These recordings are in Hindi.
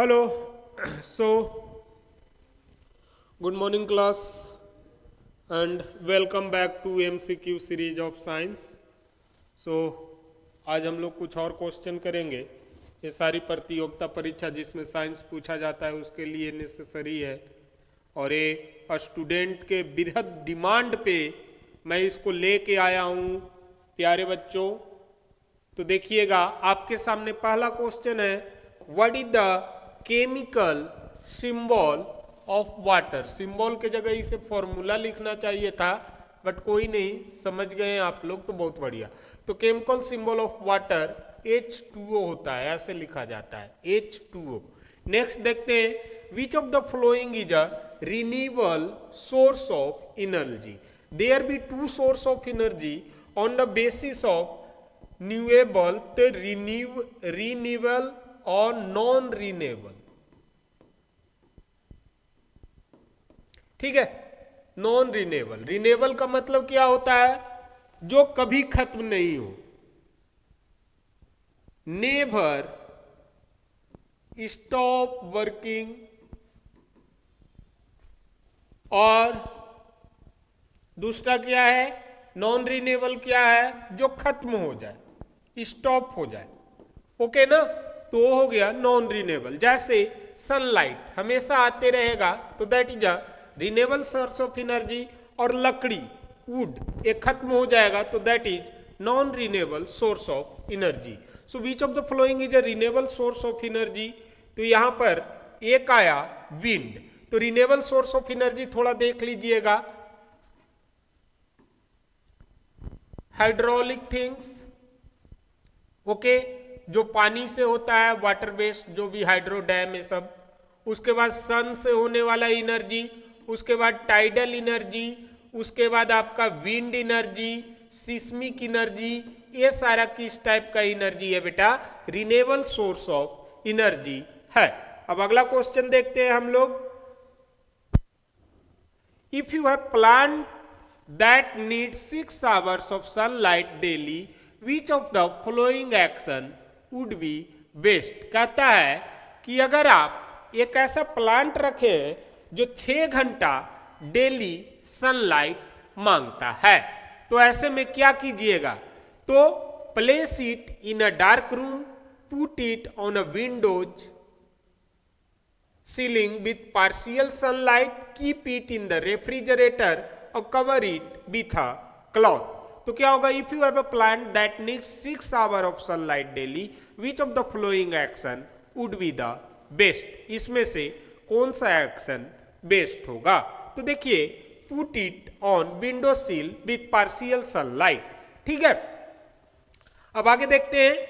Hello. So, good morning class and welcome back to MCQ series of science. So, आज हम लोग कुछ और क्वेश्चन करेंगे. ये सारी प्रतियोगिता परीक्षा जिसमें साइंस पूछा जाता है उसके लिए नेसेसरी है और ये स्टूडेंट के बृहद डिमांड पे मैं इसको लेके आया हूँ प्यारे बच्चों. तो देखिएगा आपके सामने पहला क्वेश्चन है, what is the chemical symbol of water. Symbol के जगह इसे फॉर्मूला लिखना चाहिए था बट कोई नहीं, समझ गए आप लोग तो बहुत बढ़िया. तो chemical symbol of water H2O होता है, ऐसे लिखा जाता है H2O. नेक्स्ट देखते हैं, which of the flowing is a renewable source of energy. There be two source of energy on the basis of renewable, तो रिन्यूएबल और नॉन रिन्यूएबल. ठीक है, नॉन रिन्यूएबल. रिन्यूएबल का मतलब क्या होता है? जो कभी खत्म नहीं हो, नेवर स्टॉप वर्किंग. और दूसरा क्या है? नॉन रिन्यूएबल क्या है? जो खत्म हो जाए, स्टॉप हो जाए. ओके ना, तो वो हो गया नॉन रिन्यूएबल. जैसे सनलाइट हमेशा आते रहेगा तो that is a renewable source of energy. और लकड़ी, वुड, ये खत्म हो जाएगा तो that is non renewable source of energy. So which of the flowing is a renewable source of energy. तो यहां पर एक आया विंड. तो रिन्यूएबल सोर्स ऑफ एनर्जी थोड़ा देख लीजिएगा. हाइड्रोलिक थिंग्स, ओके, जो पानी से होता है, वाटर बेस्ड, जो भी हाइड्रो डैम है सब. उसके बाद सन से होने वाला एनर्जी, उसके बाद टाइडल एनर्जी, उसके बाद आपका विंड एनर्जी, सिस्मिक एनर्जी. ये सारा किस टाइप का एनर्जी है बेटा? रिन्यूएबल सोर्स ऑफ एनर्जी है. अब अगला क्वेश्चन देखते हैं हम लोग. If you have plant that need 6 hours of sunlight daily, which of the flowing action would B best. कहता है कि अगर आप एक ऐसा प्लांट रखे जो 6 घंटा डेली सनलाइट मांगता है, तो ऐसे में क्या कीजिएगा? तो place it in a dark room, put it on a windows ceiling with partial sunlight, keep it in the refrigerator और cover it with a cloth. तो क्या होगा? If you have a plant that needs 6 hours of sunlight daily, which of the flowing action would be the best. इसमें से कौन सा एक्शन बेस्ट होगा? तो देखिए, put it on window sill with partial sunlight. ठीक है, अब आगे देखते हैं.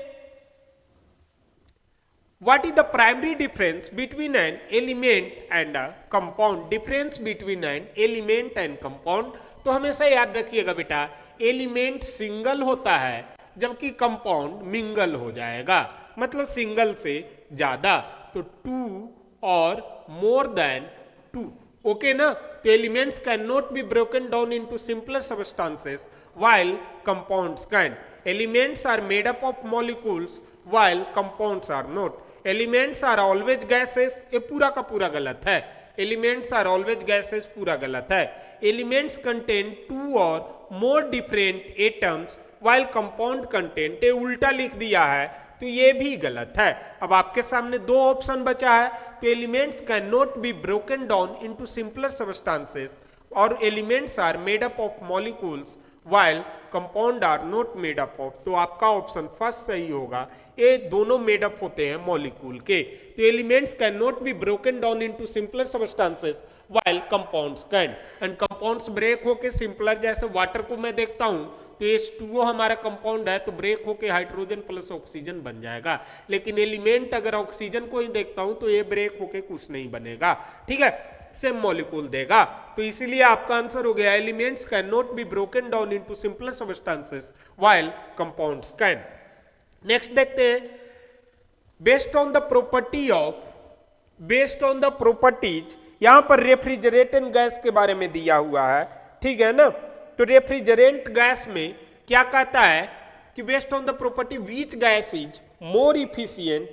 What is the primary difference between an element and a compound? Difference between an element and compound. तो हमेशा याद रखिएगा बेटा, एलिमेंट सिंगल होता है जबकि कंपाउंड मिंगल हो जाएगा, मतलब सिंगल से ज्यादा. तो 2 और मोर देन 2. ओके ना. तो elements can not be broken down into simpler substances while compounds can. Elements are made up of molecules while compounds are not. Elements are always gases. ये पूरा का पूरा गलत है. Elements are always gases पूरा गलत है. Elements contain 2 or more different atoms while compound contain, ये उल्टा लिख दिया है तो ये भी गलत है. अब आपके सामने 2 ऑप्शन बचा है. तो elements can not be broken down into simpler substances और elements are made up of molecules while compound are not made up of. तो आपका ऑप्शन फर्स्ट सही होगा. ये दोनों मेड अप होते हैं मॉलिक्यूल के. तो elements can not be broken down into simpler substances while compounds can. And compounds break होके सिंपलर, जैसे वाटर को मैं देखता हूं तो H2O हमारा कंपाउंड है तो ब्रेक होके हाइड्रोजन प्लस ऑक्सीजन बन जाएगा. लेकिन एलिमेंट अगर ऑक्सीजन को ही देखता हूं तो ये ब्रेक होके कुछ नहीं बनेगा. ठीक है, सेम मॉलिक्यूल देगा. तो इसीलिए आपका आंसर हो गया, elements can not be broken down into simpler substances while compounds can. Next देखते हैं, बेस्ड ऑन द प्रॉपर्टीज. यहां पर रेफ्रिजरेटेंट गैस के बारे में दिया हुआ है. ठीक है ना. तो रेफ्रिजरेंट गैस में क्या कहता है कि based on the property which gas is more efficient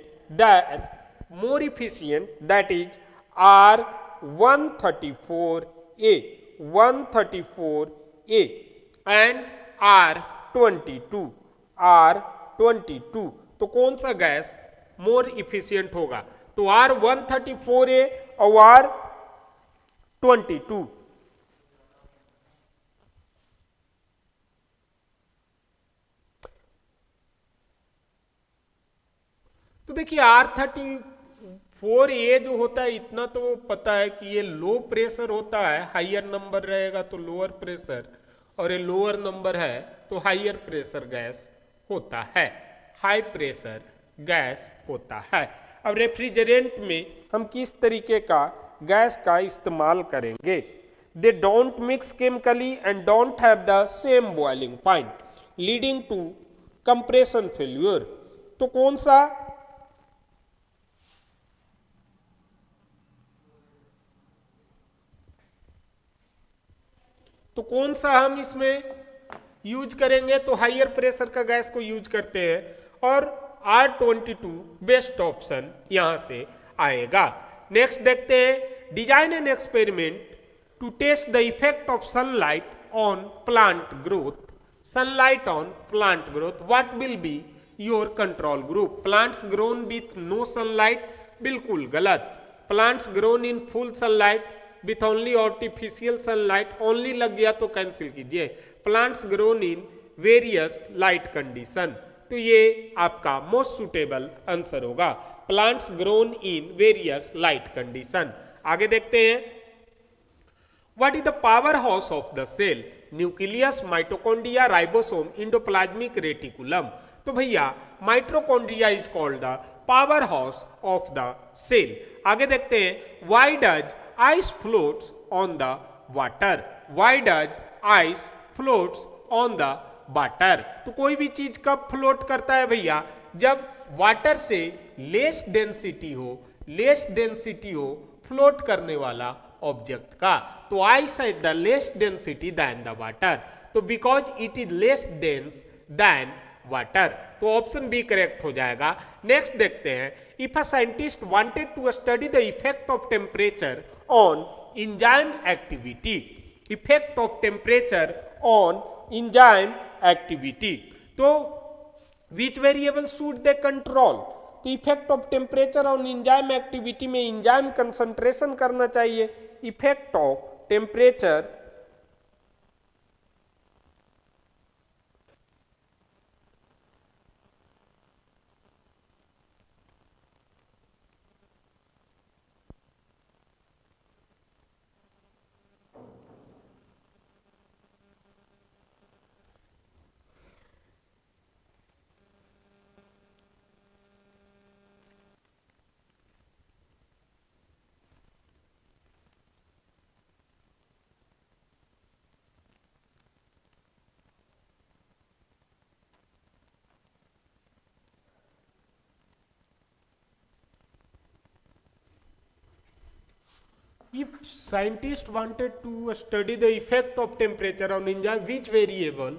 more efficient, that is R134A, 134A and R22, R22, तो कौन सा गैस मोर इफिशियंट होगा? तो R134A और R22। तो देखिए R34A जो होता है इतना तो पता है कि ये लो प्रेशर होता है, हाइयर नंबर रहेगा तो लोअर प्रेशर, और ये लोअर नंबर है तो हाइयर प्रेशर गैस होता है, हाई प्रेशर गैस होता है। अब रेफ्रिजरेंट में हम किस तरीके का गैस का इस्तेमाल करेंगे? They don't mix chemically and don't have the same boiling point leading to compression failure. तो कौन सा हम इसमें यूज करेंगे? तो हाइयर प्रेशर का गैस को यूज करते हैं और R22 बेस्ट ऑप्शन यहां से आएगा। नेक्स्ट देखते हैं, design an experiment to test the effect of sunlight on plant growth. Sunlight on plant growth, what will be your control group? Plants grown with no sunlight, बिल्कुल गलत। Plants grown in full sunlight with only artificial sunlight, only लग गया तो कैंसिल कीजिए। Plants grown in various light condition, तो ये आपका मोस्ट सुटेबल आंसर होगा, plants grown in various light condition. आगे देखते हैं, what is the power house of the cell? Nucleus, mitochondria, ribosome, endoplasmic reticulum. तो भैया mitochondria is called the power house of the cell. आगे देखते हैं, why does ice floats on the water? Why does ice floats on the water? तो कोई भी चीज कब फ्लोट करता है भैया? जब वाटर से लेस डेंसिटी हो फ्लोट करने वाला ऑब्जेक्ट का। तो ice has the less density than the water, तो because it is less dense than water, तो ऑप्शन बी करेक्ट हो जाएगा। नेक्स्ट देखते हैं, if a scientist wanted to study the effect of temperature on enzyme activity, effect of temperature on enzyme activity, तो which variable should they control? तो effect of temperature on enzyme activity में एंजाइम कंसंट्रेशन करना चाहिए। Effect of temperature if scientists wanted to study the effect of temperature on enzyme, which variable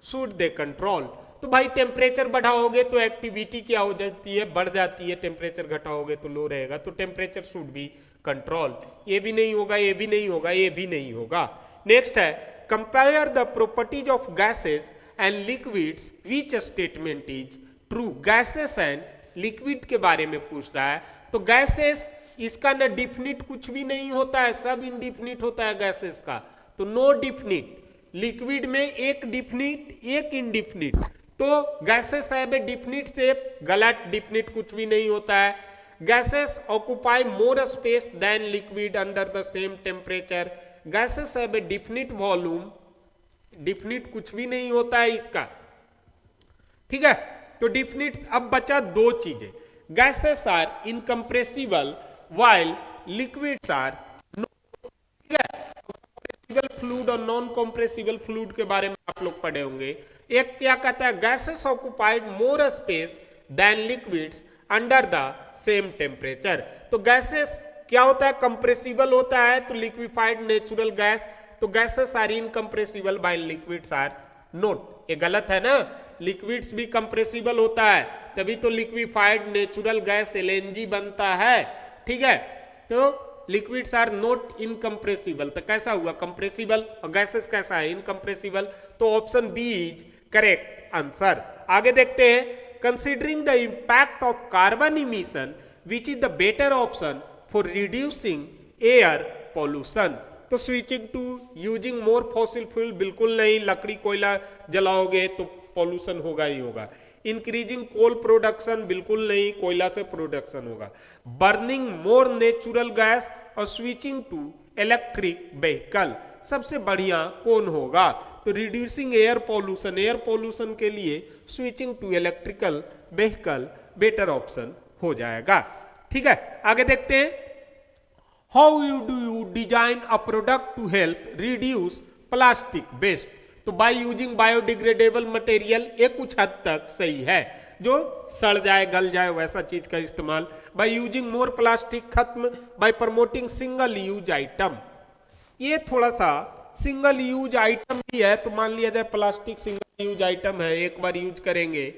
should they control? तो भाई टेम्परेचर बढ़ाओगे तो एक्टिविटी क्या हो जाती है? बढ़ जाती है। टेम्परेचर घटाओगे तो लो रहेगा, तो टेम्परेचर शुड बी कंट्रोल। ये भी नहीं होगा, ये भी नहीं होगा, ये भी नहीं होगा। नेक्स्ट है, compare the properties of gases and liquids, which statement is true? Gases and liquid के बारे में पूछ रहा है। तो गैसेस, इसका ना डिफिनिट कुछ भी नहीं होता है, सब इनडिफिनिट होता है गैसेस का, तो नो डिफिनिट। लिक्विड में एक डिफिनिट एक इनडिफिनिट, तो गैसेस है डिफिनिट शेप, गलत, डिफिनिट कुछ भी नहीं होता है। Gases occupy more space than liquid under the same temperature, gases है डिफिनिट वॉल्यूम, डिफिनिट कुछ भी नहीं होता है इसका, ठीक है। तो डिफिनिट, अब बचा दो चीजें, gases are incompressible while liquids are compressible fluid और नॉन कंप्रेसिबल फ्लूइड के बारे में आप लोग पढ़े होंगे। एक क्या कहता है, gases occupied more space than liquids under the same temperature. तो गैसेस क्या होता है? कंप्रेसिबल होता है, तो लिक्विफाइड नेचुरल गैस, तो gases are incompressible by liquids are not. ये गलत है ना, लिक्विड्स भी कंप्रेसिबल होता है, तभी तो लिक्विफाइड नेचुरल गैस एलएनजी बनता है। ठीक है, तो लिक्विड्स आर नॉट इनकम्प्रेसिबल, तो कैसा हुआ कंप्रेसिबल, और गैसेस कैसा है इनकम्प्रेसिबल, तो option B is correct answer. आगे देखते हैं, considering the impact of carbon emission which is the better option for reducing air pollution. तो switching to using more fossil fuel बिल्कुल नहीं, लकड़ी कोयला जलाओगे तो पॉल्यूशन होगा ही होगा। इंक्रीजिंग कोल प्रोडक्शन बिल्कुल नहीं, कोयला से प्रोडक्शन होगा। बर्निंग मोर नेचुरल गैस और स्विचिंग टू इलेक्ट्रिक व्हीकल, सबसे बढ़िया कौन होगा, तो reducing air pollution, air pollution के लिए switching to electrical vehicle better option हो जाएगा। ठीक है, आगे देखते हैं, how do you design a product to help reduce plastic waste. तो बाय यूजिंग बायोडिग्रेडेबल मटेरियल, ये कुछ हद तक सही है, जो सड़ जाए गल जाए वैसा चीज का इस्तेमाल। बाय यूजिंग मोर प्लास्टिक खत्म, bye promoting single use item, ये थोड़ा सा सिंगल यूज आइटम भी है, तो मान लिया जाए प्लास्टिक सिंगल यूज आइटम है, एक बार यूज करेंगे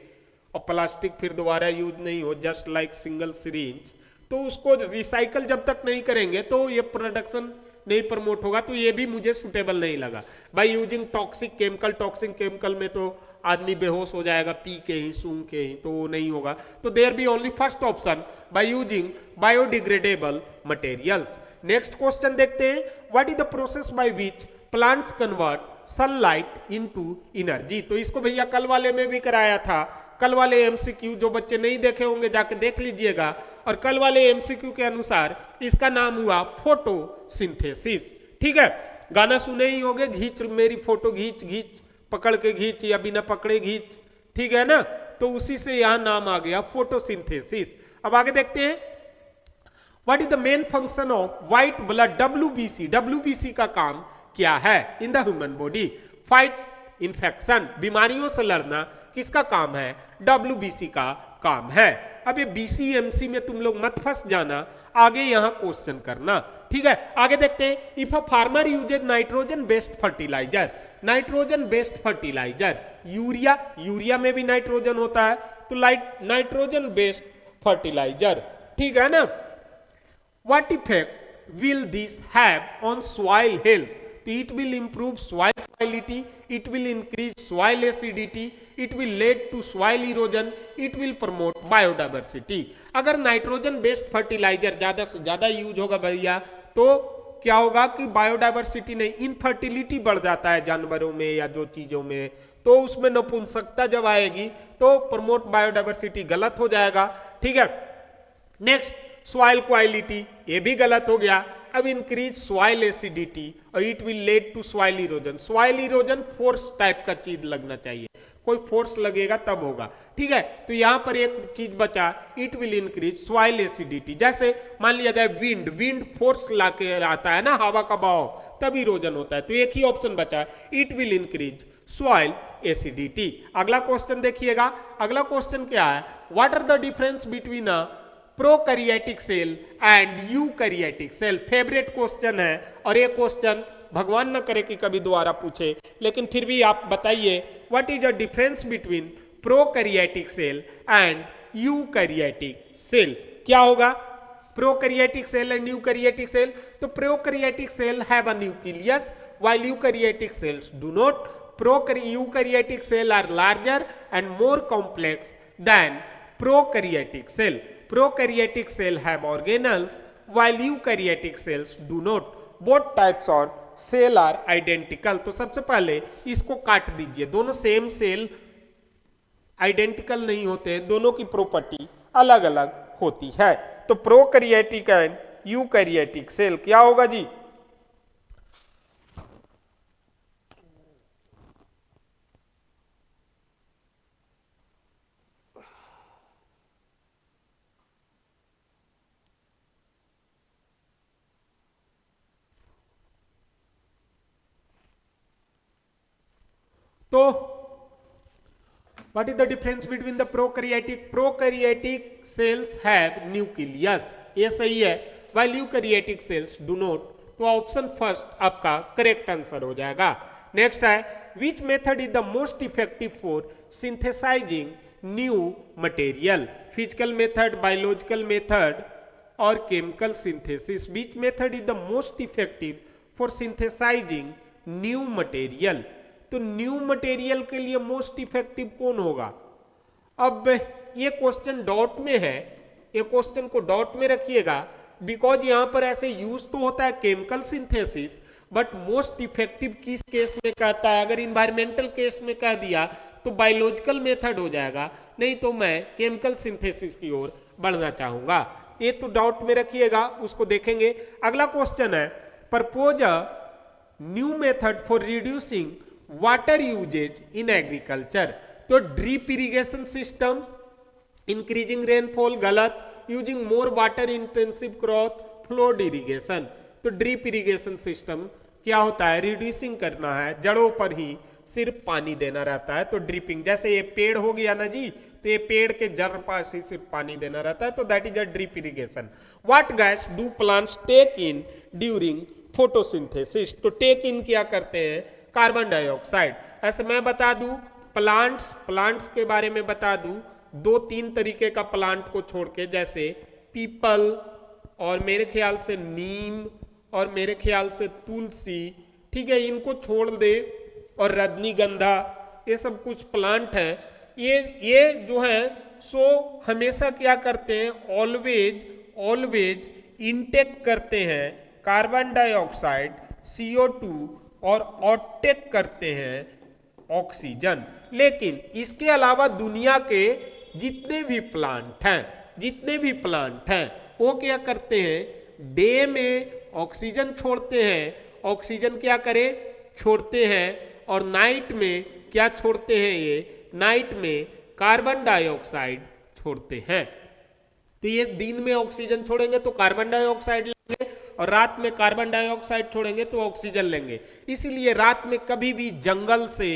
और प्लास्टिक फिर दोबारा यूज नहीं हो, जस्ट लाइक सिंगल सिरिंज, तो उसको रिसाइकल जब तक नहीं करेंगे तो ये प्रोडक्शन नहीं प्रमोट होगा, तो ये भी मुझे सुटेबल नहीं लगा। By using toxic chemical, toxic chemical में तो आदमी बेहोश हो जाएगा पी के ही सूंघ के ही, तो वो नहीं होगा, तो there be only first option by using biodegradable materials. Next question देखते हैं, what is the process by which plants convert sunlight into energy. तो इसको भैया कल वाले में भी कराया था, कल वाले एमसीक्यू, जो बच्चे नहीं देखे होंगे जाके देख लीजिएगा, और कल वाले एमसीक्यू के अनुसार इसका नाम हुआ फोटोसिंथेसिस। ठीक है, गाना सुने ही होंगे, घींच मेरी फोटो घींच घींच, पकड़ के घींच या बिना पकड़े घींच, ठीक है ना, तो उसी से यहां नाम आ गया फोटोसिंथेसिस। अब आगे देखते हैं, what is the main function of white blood, WBC, WBC का काम क्या है in the human body, fight infection, बीमारियों से लड़ना किसका काम है, डब्ल्यूबीसी का काम है। अब ये बीसीएमसी में तुम लोग मत फंस जाना, आगे यहां क्वेश्चन करना। ठीक है, आगे देखते हैं, if a farmer uses nitrogen based fertiliser, nitrogen based fertiliser, urea, urea में भी नाइट्रोजन होता है, तो नाइट्रोजन बेस्ड फर्टिलाइजर, ठीक है ना। What effect will this have on soil health, तो it will improve soil quality, it will increase soil acidity, it will lead to soil erosion, it will promote biodiversity। अगर नाइट्रोजन बेस्ड फर्टिलाइजर ज्यादा से ज्यादा यूज होगा भैया, तो क्या होगा कि बायोडाइवर्सिटी नहीं, इनफर्टिलिटी बढ़ जाता है जानवरों में या जो चीजों में, तो उसमें नपुंसकता जब आएगी तो प्रमोट बायोडाइवर्सिटी गलत हो जाएगा। ठीक है, नेक्स्ट सॉइल क्वालिटी, ये भी गलत हो गया। अब इंक्रीज सॉइल एसिडिटी और it will lead to soil erosion, soil erosion force type का चीज लगना चाहिए, कोई फोर्स लगेगा तब होगा। ठीक है, तो यहां पर एक चीज बचा, it will increase soil acidity, जैसे मान लिया जाए विंड, विंड फोर्स लाके आता है ना, हवा का बहाव, तब इरोजन होता है, तो एक ही ऑप्शन बचा, it will increase soil acidity. अगला क्वेश्चन देखिएगा, अगला क्वेश्चन क्या है, what are the difference between a prokaryotic cell and eukaryotic cell. Favourite question है, और ये क्वेश्चन भगवान न करे कि कभी दोबारा पूछे, लेकिन फिर भी आप बताइए, what is a difference between prokaryotic cell and eukaryotic cell, क्या होगा prokaryotic cell and eukaryotic cell. तो prokaryotic cell have a nucleus while eukaryotic cells do not. Eukaryotic cell are larger and more complex than prokaryotic cell. Prokaryotic cell have organelles while eukaryotic cells do not. Both types of cell are identical. तो सबसे पहले इसको काट दीजिए, दोनों सेम सेल आइडेंटिकल नहीं होते, दोनों की प्रॉपर्टी अलग अलग होती है। तो प्रोकैरियोटिक एंड यूकैरियोटिक सेल क्या होगा जी, तो what is the difference between the prokaryotic cells have nucleus, ये सही है, while eukaryotic cells do not। तो ऑप्शन फर्स्ट आपका करेक्ट आंसर हो जाएगा। नेक्स्ट है which method is the most effective for synthesizing new material, physical method, biological method और chemical synthesis. Which method is the most effective for synthesizing new material, तो न्यू मटेरियल के लिए मोस्ट इफेक्टिव कौन होगा? अब ये क्वेश्चन डॉट में है, ये क्वेश्चन को डॉट में रखिएगा बिकॉज यहां पर ऐसे यूज तो होता है chemical synthesis, but most effective किस केस में कहता है? अगर इन्वायरमेंटल केस में कह दिया तो बायोलॉजिकल मेथड हो जाएगा, नहीं तो मैं केमिकल सिंथेसिस की ओर बढ़ना चाहूंगा। ये तो डाउट में रखिएगा, उसको देखेंगे। अगला क्वेश्चन है propose a new method for reducing water usage in agriculture, तो drip irrigation system, increasing rainfall गलत, using more water intensive crop, flood irrigation. तो ड्रिप इरिगेशन सिस्टम क्या होता है? रिड्यूसिंग करना है, जड़ों पर ही सिर्फ पानी देना रहता है, तो ड्रिपिंग। जैसे ये पेड़ हो गया ना जी, तो ये पेड़ के जड़ पास ही सिर्फ पानी देना रहता है, तो that is a drip irrigation. What gas do plants take in during photosynthesis, तो टेक इन क्या करते हैं? Carbon dioxide. ऐसे मैं बता दूं प्लांट्स के बारे में बता दूं, 2-3 तरीके का प्लांट को छोड़ के, जैसे पीपल और मेरे ख्याल से नीम और मेरे ख्याल से तुलसी, ठीक है, इनको छोड़ दे, और रजनीगंधा, ये सब कुछ प्लांट हैं। ये जो है सो हमेशा क्या करते हैं? ऑलवेज इनटेक करते हैं कार्बन डाइऑक्साइड, CO2 और आउटटेक करते हैं ऑक्सीजन। लेकिन इसके अलावा दुनिया के जितने भी प्लांट हैं वो क्या करते हैं? डे में ऑक्सीजन छोड़ते हैं, ऑक्सीजन क्या करे? छोड़ते हैं, और नाइट में क्या छोड़ते हैं? ये नाइट में कार्बन डाइऑक्साइड छोड़ते हैं। तो ये दिन में ऑक्सीजन छोड़ेंगे तो कार्बन डाइऑक्साइड लेंगे, और रात में कार्बन डाइऑक्साइड छोड़ेंगे तो ऑक्सीजन लेंगे। इसीलिए रात में कभी भी जंगल से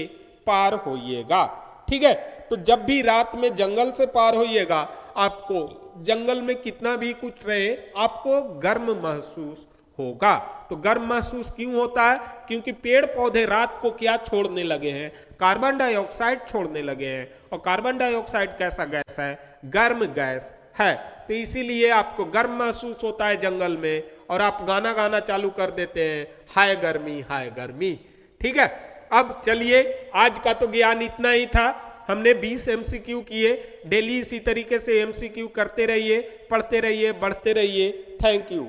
पार होइएगा, ठीक है? तो जब भी रात में जंगल से पार होइएगा, आपको जंगल में कितना भी कुछ रहे, आपको गर्म महसूस होगा। तो गर्म महसूस क्यों होता है? क्योंकि पेड़ पौधे रात को क्या छोड़ने लगे हैं? कार्बन डाइऑक्साइड छोड़ने लगे हैं, और कार्बन डाइऑक्साइड कैसा गैस है? गर्म गैस है। तो इसीलिए आपको गर्म महसूस होता है जंगल में, और आप गाना चालू कर देते हैं, हाय गर्मी। ठीक है, अब चलिए आज का तो ज्ञान इतना ही था। हमने 20 MCQ किए। डेली इसी तरीके से MCQ करते रहिए, पढ़ते रहिए, बढ़ते रहिए। Thank you.